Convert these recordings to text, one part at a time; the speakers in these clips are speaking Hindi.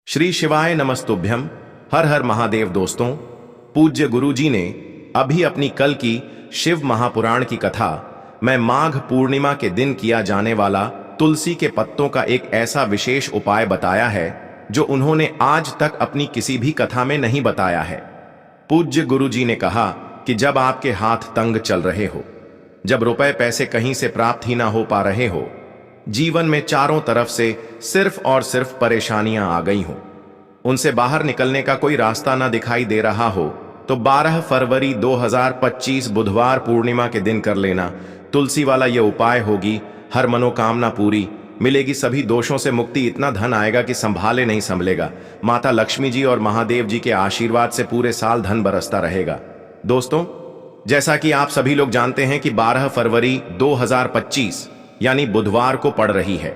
श्री शिवाय नमस्तुभ्यम। हर हर महादेव। दोस्तों, पूज्य गुरु जी ने अभी अपनी कल की शिव महापुराण की कथा में माघ पूर्णिमा के दिन किया जाने वाला तुलसी के पत्तों का एक ऐसा विशेष उपाय बताया है जो उन्होंने आज तक अपनी किसी भी कथा में नहीं बताया है। पूज्य गुरु जी ने कहा कि जब आपके हाथ तंग चल रहे हो, जब रुपए पैसे कहीं से प्राप्त ही ना हो पा रहे हो, जीवन में चारों तरफ से सिर्फ और सिर्फ परेशानियां आ गई हो, उनसे बाहर निकलने का कोई रास्ता ना दिखाई दे रहा हो, तो 12 फरवरी 2025 बुधवार पूर्णिमा के दिन कर लेना तुलसी वाला ये उपाय। होगी हर मनोकामना पूरी, मिलेगी सभी दोषों से मुक्ति, इतना धन आएगा कि संभाले नहीं संभलेगा। माता लक्ष्मी जी और महादेव जी के आशीर्वाद से पूरे साल धन बरसता रहेगा। दोस्तों, जैसा कि आप सभी लोग जानते हैं कि 12 फरवरी 2025 यानी बुधवार को पड़ रही है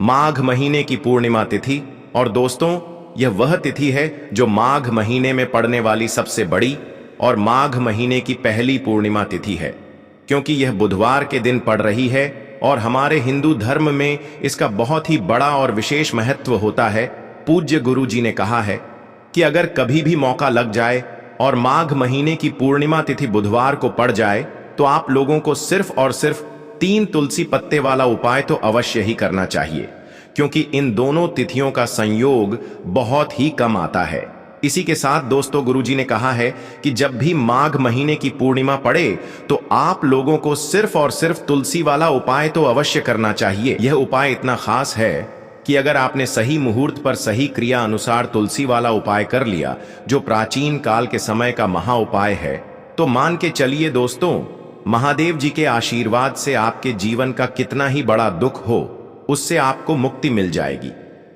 माघ महीने की पूर्णिमा तिथि। और दोस्तों, यह वह तिथि है जो माघ महीने में पड़ने वाली सबसे बड़ी और माघ महीने की पहली पूर्णिमा तिथि है, क्योंकि यह बुधवार के दिन पड़ रही है। और हमारे हिंदू धर्म में इसका बहुत ही बड़ा और विशेष महत्व होता है। पूज्य गुरु जी ने कहा है कि अगर कभी भी मौका लग जाए और माघ महीने की पूर्णिमा तिथि बुधवार को पड़ जाए, तो आप लोगों को सिर्फ और सिर्फ 3 तुलसी पत्ते वाला उपाय तो अवश्य ही करना चाहिए, क्योंकि इन दोनों तिथियों का संयोग बहुत ही कम आता है। इसी के साथ दोस्तों, गुरुजी ने कहा है कि जब भी माघ महीने की पूर्णिमा पड़े तो आप लोगों को सिर्फ और सिर्फ तुलसी वाला उपाय तो अवश्य करना चाहिए। यह उपाय इतना खास है कि अगर आपने सही मुहूर्त पर सही क्रिया अनुसार तुलसी वाला उपाय कर लिया, जो प्राचीन काल के समय का महा उपाय है, तो मान के चलिए दोस्तों, महादेव जी के आशीर्वाद से आपके जीवन का कितना ही बड़ा दुख हो, उससे आपको मुक्ति मिल जाएगी।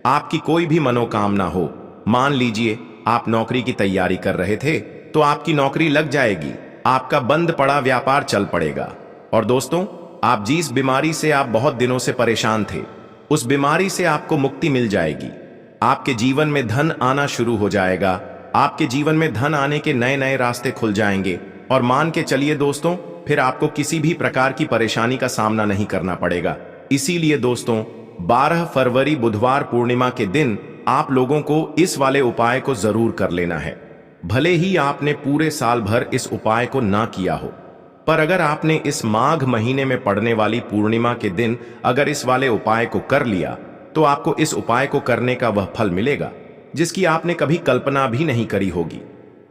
आपकी कोई भी मनोकामना हो, मान लीजिए आप नौकरी की तैयारी कर रहे थे तो आपकी नौकरी लग जाएगी, आपका बंद पड़ा व्यापार चल पड़ेगा। और दोस्तों, आप जिस बीमारी से आप बहुत दिनों से परेशान थे, उस बीमारी से आपको मुक्ति मिल जाएगी। आपके जीवन में धन आना शुरू हो जाएगा, आपके जीवन में धन आने के नए नए रास्ते खुल जाएंगे। और मान के चलिए दोस्तों, फिर आपको किसी भी प्रकार की परेशानी का सामना नहीं करना पड़ेगा। इसीलिए दोस्तों, 12 फरवरी बुधवार पूर्णिमा के दिन आप लोगों को इस वाले उपाय को जरूर कर लेना है। भले ही आपने पूरे साल भर इस उपाय को ना किया हो, पर अगर आपने इस माघ महीने में पड़ने वाली पूर्णिमा के दिन अगर इस वाले उपाय को कर लिया, तो आपको इस उपाय को करने का वह फल मिलेगा जिसकी आपने कभी कल्पना भी नहीं करी होगी।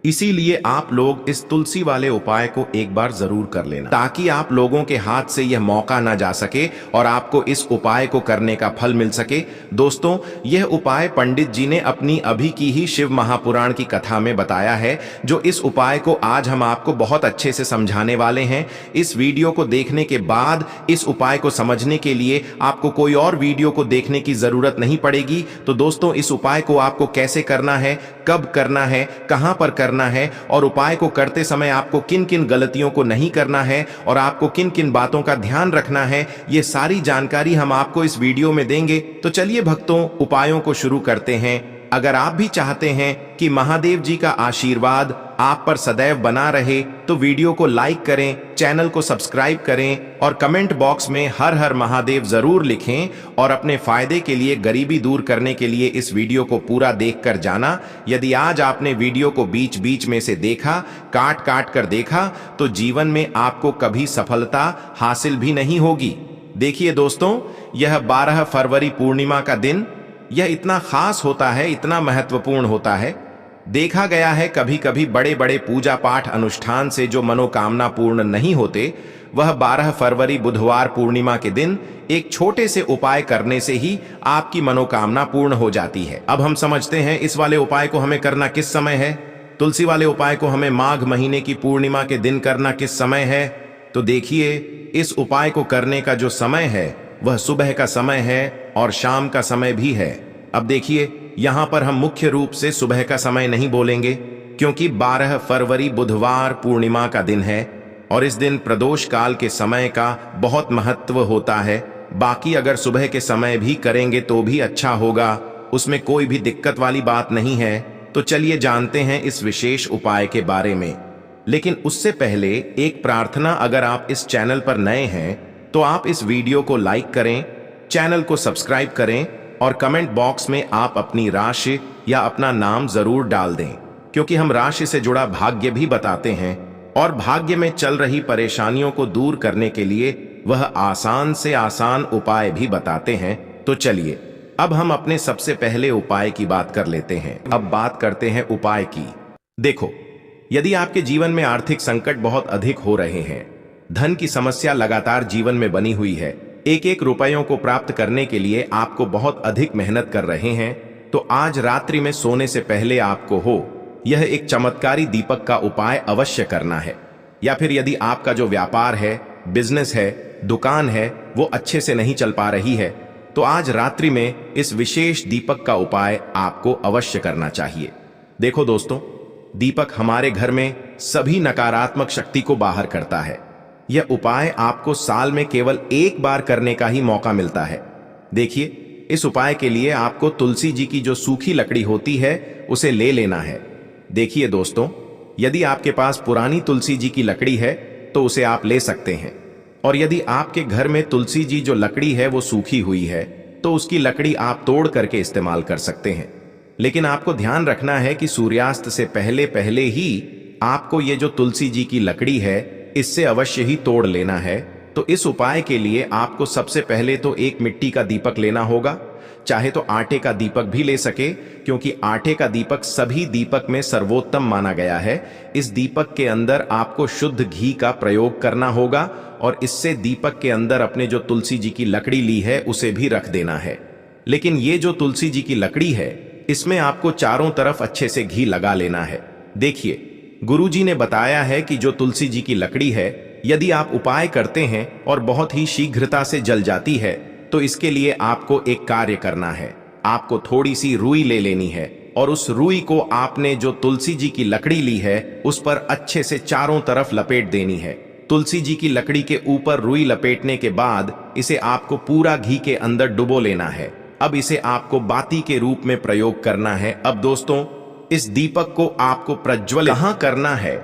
इसीलिए आप लोग इस तुलसी वाले उपाय को एक बार जरूर कर लेना, ताकि आप लोगों के हाथ से यह मौका ना जा सके और आपको इस उपाय को करने का फल मिल सके। दोस्तों, यह उपाय पंडित जी ने अपनी अभी की ही शिव महापुराण की कथा में बताया है, जो इस उपाय को आज हम आपको बहुत अच्छे से समझाने वाले हैं। इस वीडियो को देखने के बाद इस उपाय को समझने के लिए आपको कोई और वीडियो को देखने की जरूरत नहीं पड़ेगी। तो दोस्तों, इस उपाय को आपको कैसे करना है, कब करना है, कहां पर करना है, और उपाय को करते समय आपको किन किन गलतियों को नहीं करना है और आपको किन किन बातों का ध्यान रखना है, ये सारी जानकारी हम आपको इस वीडियो में देंगे। तो चलिए भक्तों, उपायों को शुरू करते हैं। अगर आप भी चाहते हैं कि महादेव जी का आशीर्वाद आप पर सदैव बना रहे, तो वीडियो को लाइक करें, चैनल को सब्सक्राइब करें और कमेंट बॉक्स में हर हर महादेव जरूर लिखें। और अपने फायदे के लिए, गरीबी दूर करने के लिए इस वीडियो को पूरा देखकर जाना। यदि आज आपने वीडियो को बीच बीच में से देखा, काट काट कर देखा, तो जीवन में आपको कभी सफलता हासिल भी नहीं होगी। देखिए दोस्तों, यह 12 फरवरी पूर्णिमा का दिन यह इतना खास होता है, इतना महत्वपूर्ण होता है। देखा गया है कभी कभी बड़े बड़े पूजा पाठ अनुष्ठान से जो मनोकामना पूर्ण नहीं होते, वह 12 फरवरी बुधवार पूर्णिमा के दिन एक छोटे से उपाय करने से ही आपकी मनोकामना पूर्ण हो जाती है। अब हम समझते हैं इस वाले उपाय को हमें करना किस समय है। तुलसी वाले उपाय को हमें माघ महीने की पूर्णिमा के दिन करना किस समय है। तो देखिए, इस उपाय को करने का जो समय है वह सुबह का समय है और शाम का समय भी है। अब देखिए, यहां पर हम मुख्य रूप से सुबह का समय नहीं बोलेंगे, क्योंकि 12 फरवरी बुधवार पूर्णिमा का दिन है और इस दिन प्रदोष काल के समय का बहुत महत्व होता है। बाकी अगर सुबह के समय भी करेंगे तो भी अच्छा होगा, उसमें कोई भी दिक्कत वाली बात नहीं है। तो चलिए जानते हैं इस विशेष उपाय के बारे में। लेकिन उससे पहले एक प्रार्थना, अगर आप इस चैनल पर नए हैं तो आप इस वीडियो को लाइक करें, चैनल को सब्सक्राइब करें और कमेंट बॉक्स में आप अपनी राशि या अपना नाम जरूर डाल दें, क्योंकि हम राशि से जुड़ा भाग्य भी बताते हैं और भाग्य में चल रही परेशानियों को दूर करने के लिए वह आसान से आसान उपाय भी बताते हैं। तो चलिए अब हम अपने सबसे पहले उपाय की बात कर लेते हैं। अब बात करते हैं उपाय की। देखो, यदि आपके जीवन में आर्थिक संकट बहुत अधिक हो रहे हैं, धन की समस्या लगातार जीवन में बनी हुई है, एक एक रुपयों को प्राप्त करने के लिए आपको बहुत अधिक मेहनत कर रहे हैं, तो आज रात्रि में सोने से पहले आपको यह एक चमत्कारी दीपक का उपाय अवश्य करना है। या फिर यदि आपका जो व्यापार है, बिजनेस है, दुकान है, वो अच्छे से नहीं चल पा रही है, तो आज रात्रि में इस विशेष दीपक का उपाय आपको अवश्य करना चाहिए। देखो दोस्तों, दीपक हमारे घर में सभी नकारात्मक शक्ति को बाहर करता है। यह उपाय आपको साल में केवल एक बार करने का ही मौका मिलता है। देखिए, इस उपाय के लिए आपको तुलसी जी की जो सूखी लकड़ी होती है उसे ले लेना है। देखिए दोस्तों, यदि आपके पास पुरानी तुलसी जी की लकड़ी है तो उसे आप ले सकते हैं, और यदि आपके घर में तुलसी जी जो लकड़ी है वो सूखी हुई है तो उसकी लकड़ी आप तोड़ करके इस्तेमाल कर सकते हैं। लेकिन आपको ध्यान रखना है कि सूर्यास्त से पहले पहले ही आपको ये जो तुलसी जी की लकड़ी है इससे अवश्य ही तोड़ लेना है। तो इस उपाय के लिए आपको सबसे पहले तो एक मिट्टी का दीपक लेना होगा, चाहे तो आटे का दीपक भी ले सके, क्योंकि आटे का दीपक सभी दीपक में सर्वोत्तम माना गया है। इस दीपक के अंदर आपको शुद्ध घी का प्रयोग करना होगा और इससे दीपक के अंदर अपने जो तुलसी जी की लकड़ी ली है उसे भी रख देना है। लेकिन ये जो तुलसी जी की लकड़ी है इसमें आपको चारों तरफ अच्छे से घी लगा लेना है। देखिए, गुरुजी ने बताया है कि जो तुलसी जी की लकड़ी है यदि आप उपाय करते हैं और बहुत ही शीघ्रता से जल जाती है, तो इसके लिए आपको एक कार्य करना है। आपको थोड़ी सी रुई ले लेनी है और उस रुई को आपने जो तुलसी जी की लकड़ी ली है उस पर अच्छे से चारों तरफ लपेट देनी है। तुलसी जी की लकड़ी के ऊपर रुई लपेटने के बाद इसे आपको पूरा घी के अंदर डुबो लेना है। अब इसे आपको बाती के रूप में प्रयोग करना है। अब दोस्तों, इस दीपक को आपको प्रज्वलित कहाँ करना है?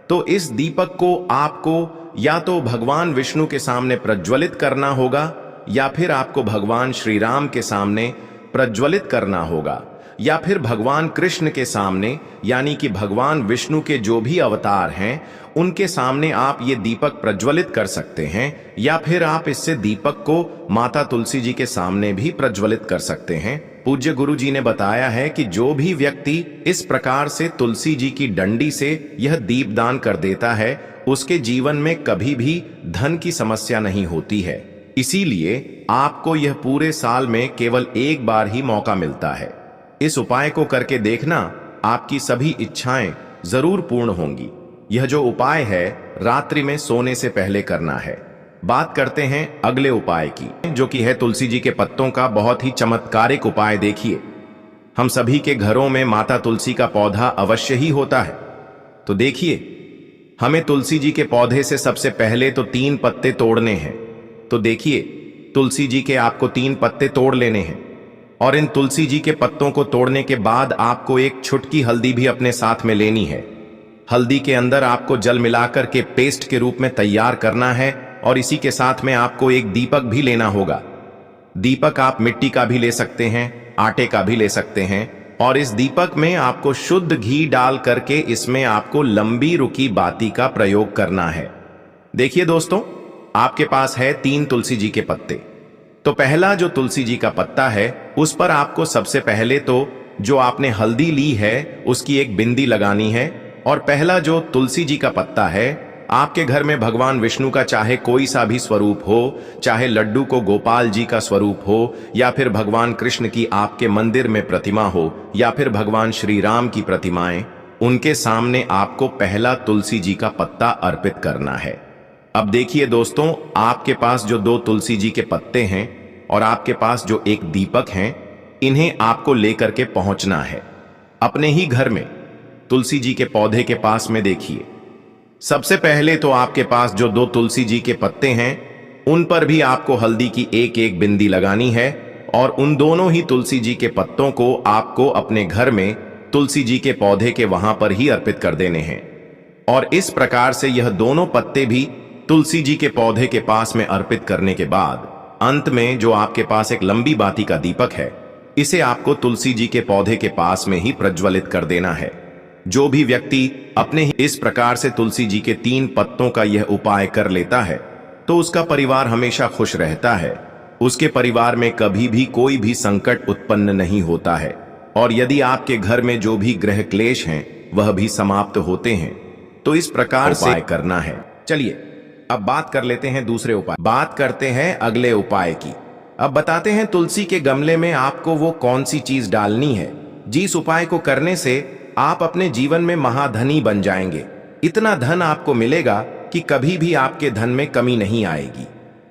तो इस दीपक को आपको या तो भगवान विष्णु के सामने प्रज्वलित करना होगा, या फिर आपको भगवान श्री राम के सामने प्रज्वलित करना होगा, या फिर भगवान कृष्ण के सामने, यानी कि भगवान विष्णु के जो भी अवतार हैं उनके सामने आप ये दीपक प्रज्वलित कर सकते हैं, या फिर आप इससे दीपक को माता तुलसी जी के सामने भी प्रज्वलित कर सकते हैं। पूज्य गुरु जी ने बताया है कि जो भी व्यक्ति इस प्रकार से तुलसी जी की डंडी से यह दीपदान कर देता है उसके जीवन में कभी भी धन की समस्या नहीं होती है। इसीलिए आपको यह पूरे साल में केवल एक बार ही मौका मिलता है। इस उपाय को करके देखना, आपकी सभी इच्छाएं जरूर पूर्ण होंगी। यह जो उपाय है रात्रि में सोने से पहले करना है। बात करते हैं अगले उपाय की, जो कि है तुलसी जी के पत्तों का बहुत ही चमत्कारिक उपाय। देखिए, हम सभी के घरों में माता तुलसी का पौधा अवश्य ही होता है। तो देखिए, हमें तुलसी जी के पौधे से सबसे पहले तो 3 पत्ते तोड़ने हैं। तो देखिए, तुलसी जी के आपको 3 पत्ते तोड़ लेने हैं, और इन तुलसी जी के पत्तों को तोड़ने के बाद आपको एक छुटकी हल्दी भी अपने साथ में लेनी है। हल्दी के अंदर आपको जल मिलाकर के पेस्ट के रूप में तैयार करना है, और इसी के साथ में आपको एक दीपक भी लेना होगा। दीपक आप मिट्टी का भी ले सकते हैं, आटे का भी ले सकते हैं, और इस दीपक में आपको शुद्ध घी डाल करके इसमें आपको लंबी रुकी बाती का प्रयोग करना है। देखिए दोस्तों, आपके पास है 3 तुलसी जी के पत्ते। तो पहला जो तुलसी जी का पत्ता है उस पर आपको सबसे पहले तो जो आपने हल्दी ली है उसकी एक बिंदी लगानी है, और पहला जो तुलसी जी का पत्ता है, आपके घर में भगवान विष्णु का चाहे कोई सा भी स्वरूप हो, चाहे लड्डू को गोपाल जी का स्वरूप हो, या फिर भगवान कृष्ण की आपके मंदिर में प्रतिमा हो, या फिर भगवान श्री राम की प्रतिमाएं, उनके सामने आपको पहला तुलसी जी का पत्ता अर्पित करना है। अब देखिए दोस्तों, आपके पास जो 2 तुलसी जी के पत्ते हैं और आपके पास जो एक दीपक हैं, इन्हें आपको लेकर के पहुंचना है अपने ही घर में तुलसी जी के पौधे के पास में। देखिए, सबसे पहले तो आपके पास जो 2 तुलसी जी के पत्ते हैं उन पर भी आपको हल्दी की एक एक बिंदी लगानी है, और उन दोनों ही तुलसी जी के पत्तों को आपको अपने घर में तुलसी जी के पौधे के वहां पर ही अर्पित कर देने हैं। और इस प्रकार से यह दोनों पत्ते भी तुलसी जी के पौधे के पास में अर्पित करने के बाद अंत में जो आपके पास एक लंबी बाती का दीपक है, इसे आपको तुलसी जी के पौधे के पास में ही प्रज्वलित कर देना है। जो भी व्यक्ति अपने ही इस प्रकार से तुलसी जी के 3 पत्तों का यह उपाय कर लेता है तो उसका परिवार हमेशा खुश रहता है। उसके परिवार में कभी भी कोई भी संकट उत्पन्न नहीं होता है और यदि आपके घर में जो भी ग्रह क्लेश हैं वह भी समाप्त होते हैं। तो इस प्रकार से उपाय करना है। चलिए अब बात कर लेते हैं दूसरे उपाय। बात करते हैं अगले उपाय की। अब बताते हैं तुलसी के गमले में आपको वो कौन सी चीज डालनी है जिस उपाय को करने से आप अपने जीवन में महाधनी बन जाएंगे। इतना धन आपको मिलेगा कि कभी भी आपके धन में कमी नहीं आएगी,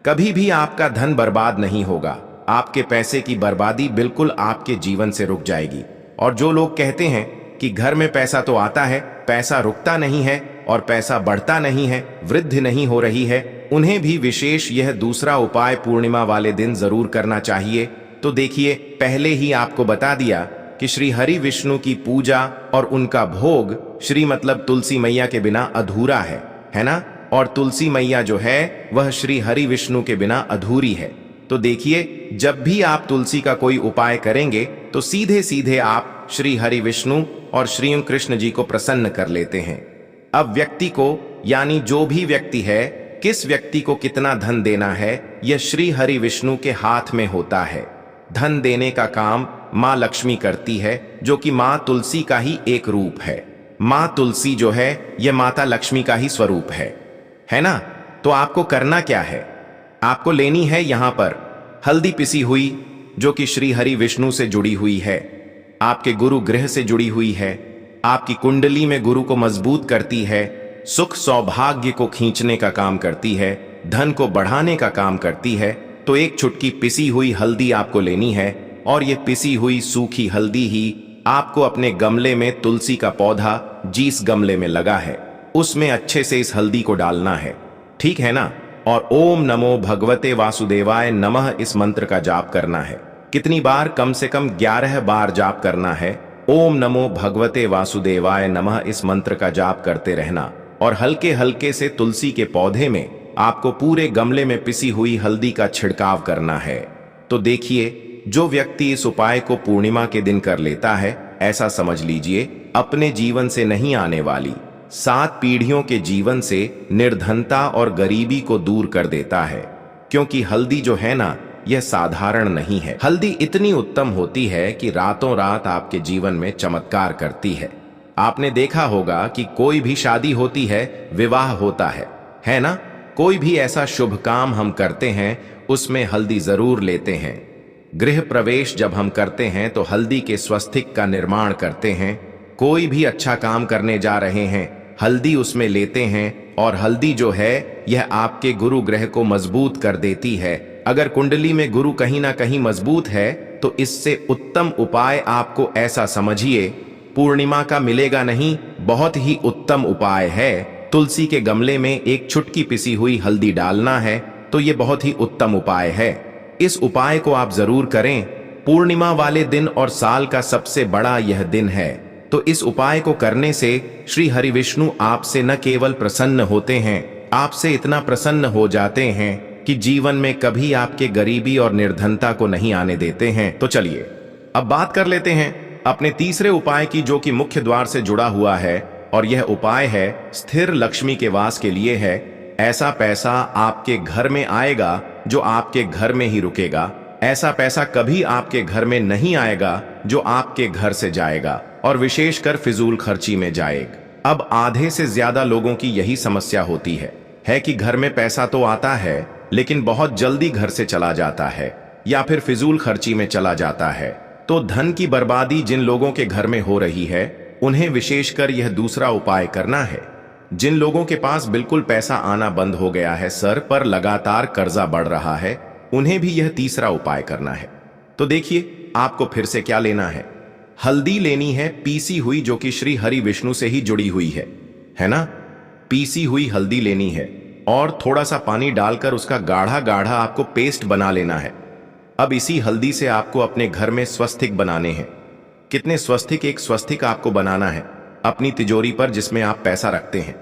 कभी भी आपका धन बर्बाद नहीं होगा। आपके पैसे की बर्बादी बिल्कुल आपके जीवन से रुक जाएगी। और जो लोग कहते हैं कि घर में पैसा तो आता है, पैसा रुकता नहीं है और पैसा बढ़ता नहीं है, वृद्धि नहीं हो रही है, उन्हें भी विशेष यह दूसरा उपाय पूर्णिमा वाले दिन जरूर करना चाहिए। तो देखिए, पहले ही आपको बता दिया कि श्री हरि विष्णु की पूजा और उनका भोग श्री मतलब तुलसी मैया के बिना अधूरा है ना। और तुलसी मैया जो है वह श्री हरि विष्णु के बिना अधूरी है। तो देखिए, जब भी आप तुलसी का कोई उपाय करेंगे तो सीधे सीधे आप श्री हरि विष्णु और श्री कृष्ण जी को प्रसन्न कर लेते हैं। अब व्यक्ति को, यानी जो भी व्यक्ति है, किस व्यक्ति को कितना धन देना है यह श्री हरि विष्णु के हाथ में होता है। धन देने का काम माँ लक्ष्मी करती है, जो कि माँ तुलसी का ही एक रूप है। माँ तुलसी जो है यह माता लक्ष्मी का ही स्वरूप है ना। तो आपको करना क्या है, आपको लेनी है यहां पर हल्दी पिसी हुई, जो कि श्री हरि विष्णु से जुड़ी हुई है, आपके गुरु ग्रह से जुड़ी हुई है, आपकी कुंडली में गुरु को मजबूत करती है, सुख सौभाग्य को खींचने का काम करती है, धन को बढ़ाने का काम करती है। तो एक चुटकी पिसी हुई हल्दी आपको लेनी है और ये पिसी हुई सूखी हल्दी ही आपको अपने गमले में, तुलसी का पौधा जिस गमले में लगा है उसमें अच्छे से इस हल्दी को डालना है, ठीक है ना। और ओम नमो भगवते वासुदेवाय नमः इस मंत्र का जाप करना है। कितनी बार? कम से कम 11 बार जाप करना है। ओम नमो भगवते वासुदेवाय नमः इस मंत्र का जाप करते रहना और हल्के हल्के से तुलसी के पौधे में आपको पूरे गमले में पिसी हुई हल्दी का छिड़काव करना है। तो देखिए, जो व्यक्ति इस उपाय को पूर्णिमा के दिन कर लेता है, ऐसा समझ लीजिए अपने जीवन से नहीं आने वाली 7 पीढ़ियों के जीवन से निर्धनता और गरीबी को दूर कर देता है। क्योंकि हल्दी जो है ना, यह साधारण नहीं है। हल्दी इतनी उत्तम होती है कि रातों रात आपके जीवन में चमत्कार करती है। आपने देखा होगा कि कोई भी शादी होती है, विवाह होता है ना। कोई भी ऐसा शुभ काम हम करते हैं उसमें हल्दी जरूर लेते हैं। गृह प्रवेश जब हम करते हैं तो हल्दी के स्वस्तिक का निर्माण करते हैं। कोई भी अच्छा काम करने जा रहे हैं, हल्दी उसमें लेते हैं। और हल्दी जो है यह आपके गुरु ग्रह को मजबूत कर देती है। अगर कुंडली में गुरु कहीं ना कहीं मजबूत है तो इससे उत्तम उपाय आपको ऐसा समझिए पूर्णिमा का मिलेगा नहीं, बहुत ही उत्तम उपाय है। तुलसी के गमले में एक चुटकी पिसी हुई हल्दी डालना है, तो ये बहुत ही उत्तम उपाय है। इस उपाय को आप जरूर करें। पूर्णिमा वाले दिन और साल का सबसे बड़ा यह दिन है। तो इस उपाय को करने से श्री हरि विष्णु आपसे न केवल प्रसन्न होते हैं, आपसे इतना प्रसन्न हो जाते हैं कि जीवन में कभी आपके गरीबी और निर्धनता को नहीं आने देते हैं। तो चलिए अब बात कर लेते हैं अपने तीसरे उपाय की, जो कि मुख्य द्वार से जुड़ा हुआ है। और यह उपाय है स्थिर लक्ष्मी के वास के लिए है। ऐसा पैसा आपके घर में आएगा जो आपके घर में ही रुकेगा। ऐसा पैसा कभी आपके घर में नहीं आएगा जो आपके घर से जाएगा और विशेषकर फिजूल खर्ची में जाएगा। अब आधे से ज्यादा लोगों की यही समस्या होती है कि घर में पैसा तो आता है लेकिन बहुत जल्दी घर से चला जाता है या फिर फिजूल खर्ची में चला जाता है। तो धन की बर्बादी जिन लोगों के घर में हो रही है उन्हें विशेषकर यह दूसरा उपाय करना है। जिन लोगों के पास बिल्कुल पैसा आना बंद हो गया है, सर पर लगातार कर्जा बढ़ रहा है, उन्हें भी यह तीसरा उपाय करना है। तो देखिए आपको फिर से क्या लेना है, हल्दी लेनी है पीसी हुई, जो कि श्री हरि विष्णु से ही जुड़ी हुई है ना। पीसी हुई हल्दी लेनी है और थोड़ा सा पानी डालकर उसका गाढ़ा गाढ़ा आपको पेस्ट बना लेना है। अब इसी हल्दी से आपको अपने घर में स्वस्तिक बनाने हैं। कितने स्वस्तिक? एक स्वस्तिक आपको बनाना है अपनी तिजोरी पर जिसमें आप पैसा रखते हैं।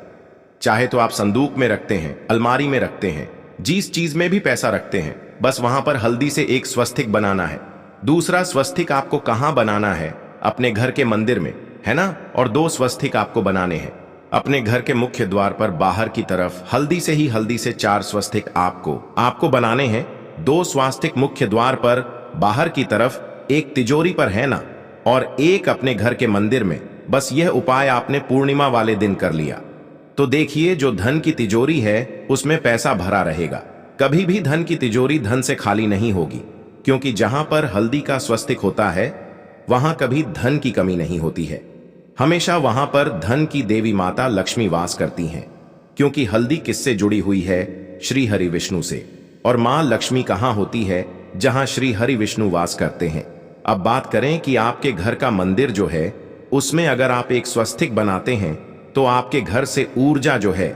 चाहे तो आप संदूक में रखते हैं, अलमारी में रखते हैं, जिस चीज में भी पैसा रखते हैं बस वहां पर हल्दी से एक स्वस्तिक बनाना है। दूसरा स्वस्तिक आपको कहां बनाना है? अपने घर के मंदिर में, है ना? और 2 स्वस्तिक आपको बनाने हैं अपने घर के मुख्य द्वार पर बाहर की तरफ। हल्दी से 4 स्वस्तिक आपको बनाने हैं। 2 स्वास्तिक मुख्य द्वार पर बाहर की तरफ, एक तिजोरी पर, है ना? और एक अपने घर के मंदिर में। बस यह उपाय आपने पूर्णिमा वाले दिन कर लिया तो देखिए, जो धन की तिजोरी है उसमें पैसा भरा रहेगा। कभी भी धन की तिजोरी धन से खाली नहीं होगी, क्योंकि जहां पर हल्दी का स्वस्तिक होता है वहां कभी धन की कमी नहीं होती है। हमेशा वहां पर धन की देवी माता लक्ष्मी वास करती हैं, क्योंकि हल्दी किससे जुड़ी हुई है? श्री हरि विष्णु से। और मां लक्ष्मी कहां होती है? जहां श्री हरि विष्णु वास करते हैं। अब बात करें कि आपके घर का मंदिर जो है उसमें अगर आप एक स्वस्तिक बनाते हैं तो आपके घर से ऊर्जा जो है,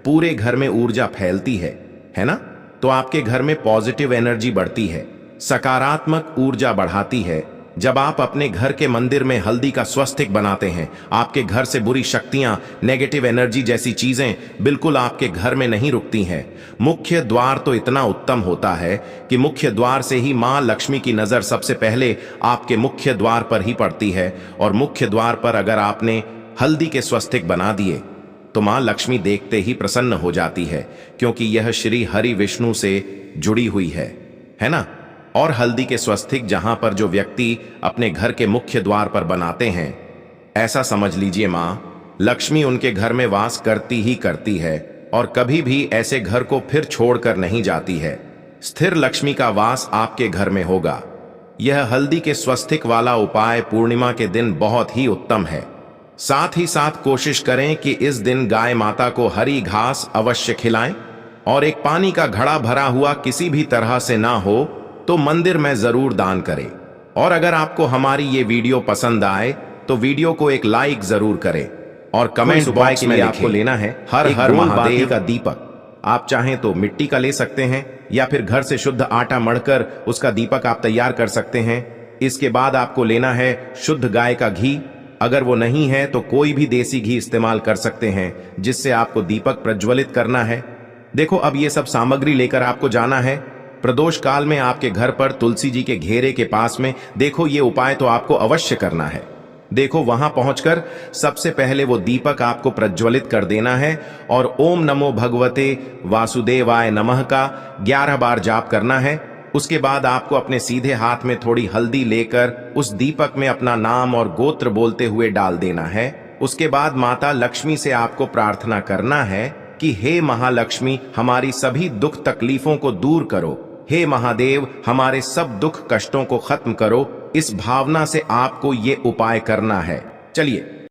पूरे घर में ऊर्जा फैलती है ना? तो आपके घर में पॉजिटिव एनर्जी बढ़ती है, सकारात्मक ऊर्जा बढ़ाती है। जब आप अपने घर के मंदिर में हल्दी का स्वस्तिक बनाते हैं, आपके घर से बुरी शक्तियां, नेगेटिव एनर्जी जैसी चीजें बिल्कुल आपके घर में नहीं रुकती हैं। मुख्य द्वार तो इतना उत्तम होता है कि मुख्य द्वार से ही मां लक्ष्मी की नजर सबसे पहले आपके मुख्य द्वार पर ही पड़ती है। और मुख्य द्वार पर अगर आपने हल्दी के स्वस्तिक बना दिए तो मां लक्ष्मी देखते ही प्रसन्न हो जाती है, क्योंकि यह श्री हरि विष्णु से जुड़ी हुई है ना? और हल्दी के स्वस्तिक जहां पर जो व्यक्ति अपने घर के मुख्य द्वार पर बनाते हैं, ऐसा समझ लीजिए मां लक्ष्मी उनके घर में वास करती ही करती है और कभी भी ऐसे घर को फिर छोड़कर नहीं जाती है। स्थिर लक्ष्मी का वास आपके घर में होगा। यह हल्दी के स्वस्तिक वाला उपाय पूर्णिमा के दिन बहुत ही उत्तम है। साथ ही साथ कोशिश करें कि इस दिन गाय माता को हरी घास अवश्य खिलाएं और एक पानी का घड़ा भरा हुआ किसी भी तरह से ना हो तो मंदिर में जरूर दान करें। और अगर आपको हमारी ये वीडियो पसंद आए तो वीडियो को एक लाइक जरूर करें और कमेंट बॉक्स में आपको लेना है हर हर महादेव का दीपक। आप चाहें तो मिट्टी का ले सकते हैं या फिर घर से शुद्ध आटा मढ़कर उसका दीपक आप तैयार कर सकते हैं। इसके बाद आपको लेना है शुद्ध गाय का घी। अगर वो नहीं है तो कोई भी देसी घी इस्तेमाल कर सकते हैं, जिससे आपको दीपक प्रज्वलित करना है। देखो, अब ये सब सामग्री लेकर आपको जाना है प्रदोष काल में आपके घर पर तुलसी जी के घेरे के पास में। देखो, ये उपाय तो आपको अवश्य करना है। देखो, वहां पहुंचकर सबसे पहले वो दीपक आपको प्रज्वलित कर देना है और ओम नमो भगवते वासुदेवाय नमः का 11 बार जाप करना है। उसके बाद आपको अपने सीधे हाथ में थोड़ी हल्दी लेकर उस दीपक में अपना नाम और गोत्र बोलते हुए डाल देना है। उसके बाद माता लक्ष्मी से आपको प्रार्थना करना है कि हे महालक्ष्मी, हमारी सभी दुख तकलीफों को दूर करो। हे महादेव, हमारे सब दुख कष्टों को खत्म करो। इस भावना से आपको ये उपाय करना है। चलिए